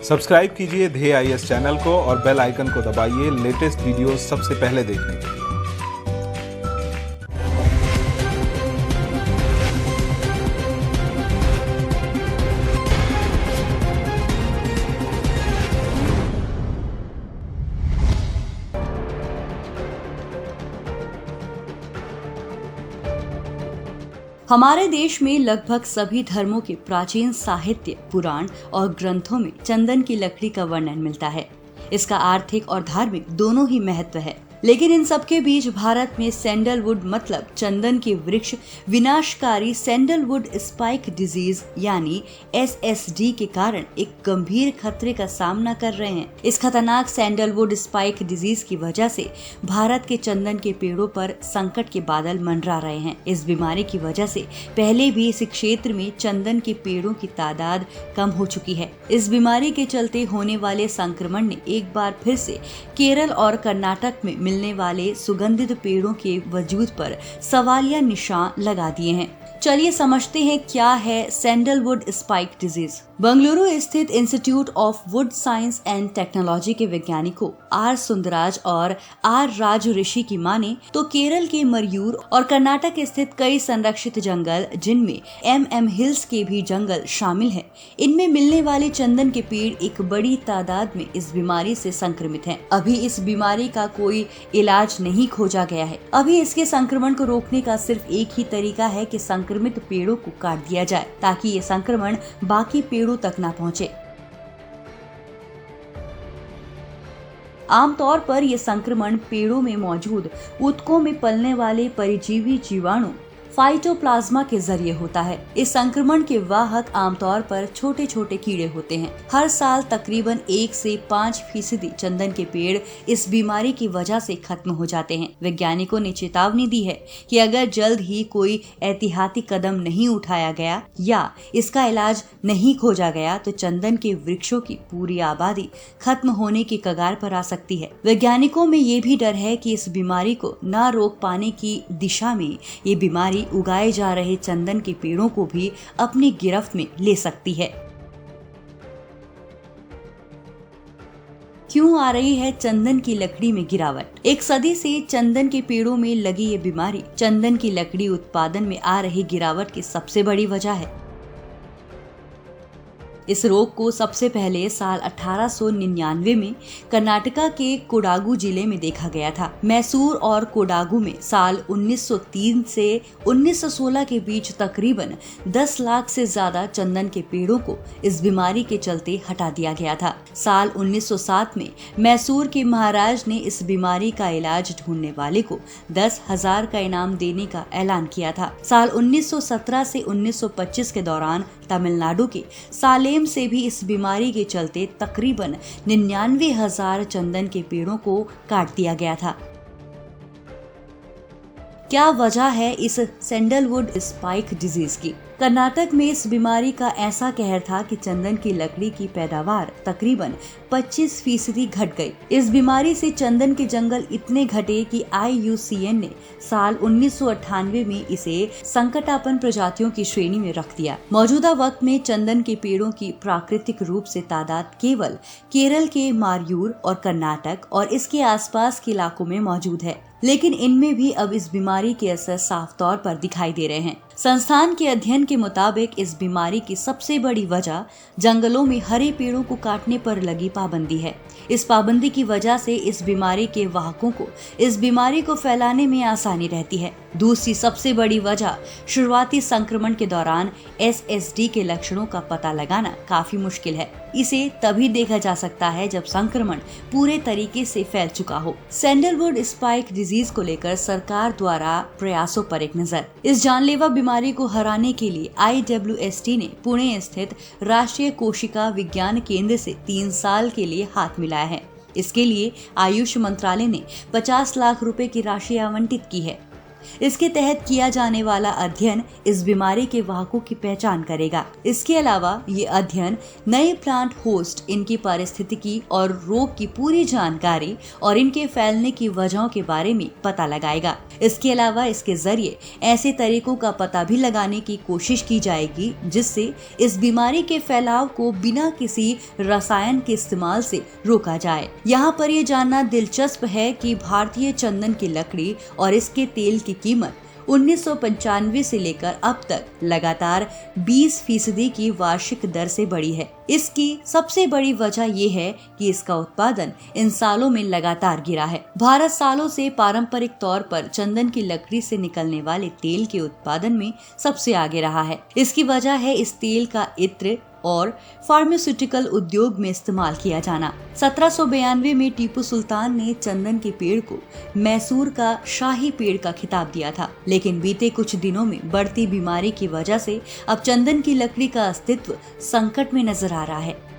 Subscribe कीजिए ध्येय IAS channel को और बेल आइकन को दबाइए लेटेस्ट वीडियो सबसे पहले देखने के लिए। हमारे देश में लगभग सभी धर्मों के प्राचीन साहित्य, पुराण और ग्रंथों में चंदन की लकड़ी का वर्णन मिलता है। इसका आर्थिक और धार्मिक दोनों ही महत्व है, लेकिन इन सब के बीच भारत में सैंडलवुड मतलब चंदन के वृक्ष विनाशकारी सैंडलवुड स्पाइक डिजीज यानी SSD के कारण एक गंभीर खतरे का सामना कर रहे हैं। इस खतरनाक सैंडलवुड स्पाइक डिजीज की वजह से भारत के चंदन के पेड़ों पर संकट के बादल मंडरा रहे हैं। इस बीमारी की वजह से पहले भी इस क्षेत्र में चंदन के पेड़ों की तादाद कम हो चुकी है। इस बीमारी के चलते होने वाले संक्रमण ने एक बार फिर से केरल और कर्नाटक में मिलने वाले सुगंधित पेड़ों के वजूद पर सवालिया निशान लगा दिए हैं। चलिए समझते हैं क्या है सैंडलवुड स्पाइक डिजीज। बंगलुरु स्थित institute of wood science and technology के वैज्ञानिकों R सुंदराज और R राज ऋषि की माने तो केरल के मरयूर और कर्नाटक स्थित कई संरक्षित जंगल, जिनमें MM हिल्स के भी जंगल शामिल हैं, इनमें मिलने वाले चंदन के पेड़ एक बड़ी तादाद में इस बीमारी से संक्रमित हैं। अभी इस बीमारी का कोई इलाज नहीं खोजा गया है। अभी इसके संक्रमण को रोकने का सिर्फ एक ही तरीका है कि संक्रमित पेड़ों को काट दिया जाए, ताकि ये संक्रमण बाकी पेड़ों तक ना पहुंचे। आमतौर पर यह संक्रमण पेड़ों में मौजूद ऊतकों में पलने वाले परजीवी जीवाणु फाइटोप्लाज्मा के जरिए होता है। इस संक्रमण के वाहक आमतौर पर छोटे छोटे कीड़े होते हैं। हर साल तकरीबन 1 से 5% चंदन के पेड़ इस बीमारी की वजह से खत्म हो जाते हैं। वैज्ञानिकों ने चेतावनी दी है कि अगर जल्द ही कोई एहतियाती कदम नहीं उठाया गया या इसका इलाज नहीं खोजा गया तो चंदन के वृक्षों की पूरी आबादी खत्म होने की कगार पर आ सकती है। वैज्ञानिकों में ये भी डर है कि इस बीमारी को न रोक पाने की दिशा में ये बीमारी उगाए जा रहे चंदन के पेड़ों को भी अपनी गिरफ्त में ले सकती है। क्यों आ रही है चंदन की लकड़ी में गिरावट? एक सदी से चंदन के पेड़ों में लगी ये बीमारी चंदन की लकड़ी उत्पादन में आ रही गिरावट की सबसे बड़ी वजह है। इस रोग को सबसे पहले साल 1899 में कर्नाटका के कोडागु जिले में देखा गया था। मैसूर और कोडागु में साल 1903 से 1916 के बीच तकरीबन 10 लाख से ज्यादा चंदन के पेड़ों को इस बीमारी के चलते हटा दिया गया था। साल 1907 में मैसूर के महाराज ने इस बीमारी का इलाज ढूंढने वाले को 10,000 का इनाम देने का ऐलान किया था। साल 1917 से 1925 के दौरान तमिलनाडु के सालेम से भी इस बीमारी के चलते तकरीबन 99,000 चंदन के पेड़ों को काट दिया गया था। क्या वजह है इस सैंडलवुड स्पाइक डिजीज की? कर्नाटक में इस बीमारी का ऐसा कहर था कि चंदन की लकड़ी की पैदावार तकरीबन 25% घट गई। इस बीमारी से चंदन के जंगल इतने घटे कि IUCN ने साल 1998 में इसे संकटापन्न प्रजातियों की श्रेणी में रख दिया। मौजूदा वक्त में चंदन के पेड़ों की प्राकृतिक रूप से तादाद केवल केरल के मारयूर और कर्नाटक और इसके आसपास के इलाकों में मौजूद है, लेकिन इनमें भी अब इस बीमारी के असर साफ तौर पर दिखाई दे रहे हैं। संस्थान के अध्ययन के मुताबिक इस बीमारी की सबसे बड़ी वजह जंगलों में हरे पेड़ों को काटने पर लगी पाबंदी है। इस पाबंदी की वजह से इस बीमारी के वाहकों को इस बीमारी को फैलाने में आसानी रहती है। दूसरी सबसे बड़ी वजह शुरुआती संक्रमण के दौरान SSD के लक्षणों का पता लगाना काफी मुश्किल है। इसे तभी देखा जा सकता है जब संक्रमण पूरे तरीके से फैल चुका हो। सैंडलवुड स्पाइक डिजीज को लेकर सरकार द्वारा प्रयासों पर एक नजर। इस जानलेवा बीमारी को हराने के लिए IWST ने पुणे स्थित राष्ट्रीय कोशिका विज्ञान केंद्र से 3 साल के लिए हाथ मिलाया है। इसके लिए आयुष मंत्रालय ने 50 लाख रुपए की राशि आवंटित की है। इसके तहत किया जाने वाला अध्ययन इस बीमारी के वाहकों की पहचान करेगा। इसके अलावा ये अध्ययन नए प्लांट होस्ट, इनकी पारिस्थितिकी और रोग की पूरी जानकारी और इनके फैलने की वजहों के बारे में पता लगाएगा। इसके अलावा इसके जरिए ऐसे तरीकों का पता भी लगाने की कोशिश की जाएगी जिससे इस बीमारी के फैलाव को बिना किसी रसायन के इस्तेमाल से रोका जाए। यहाँ पर यह जानना दिलचस्प है कि भारतीय चंदन की लकड़ी और इसके तेल की कीमत 1995 से लेकर अब तक लगातार 20% की वार्षिक दर से बढ़ी है। इसकी सबसे बड़ी वजह यह है कि इसका उत्पादन इन सालों में लगातार गिरा है। भारत सालों से पारंपरिक तौर पर चंदन की लकड़ी से निकलने वाले तेल के उत्पादन में सबसे आगे रहा है। इसकी वजह है इस तेल का इत्र और फार्मास्यूटिकल उद्योग में इस्तेमाल किया जाना। 1792 में टीपू सुल्तान ने चंदन के पेड़ को मैसूर का शाही पेड़ का खिताब दिया था, लेकिन बीते कुछ दिनों में बढ़ती बीमारी की वजह से अब चंदन की लकड़ी का अस्तित्व संकट में नजर आ रहा है।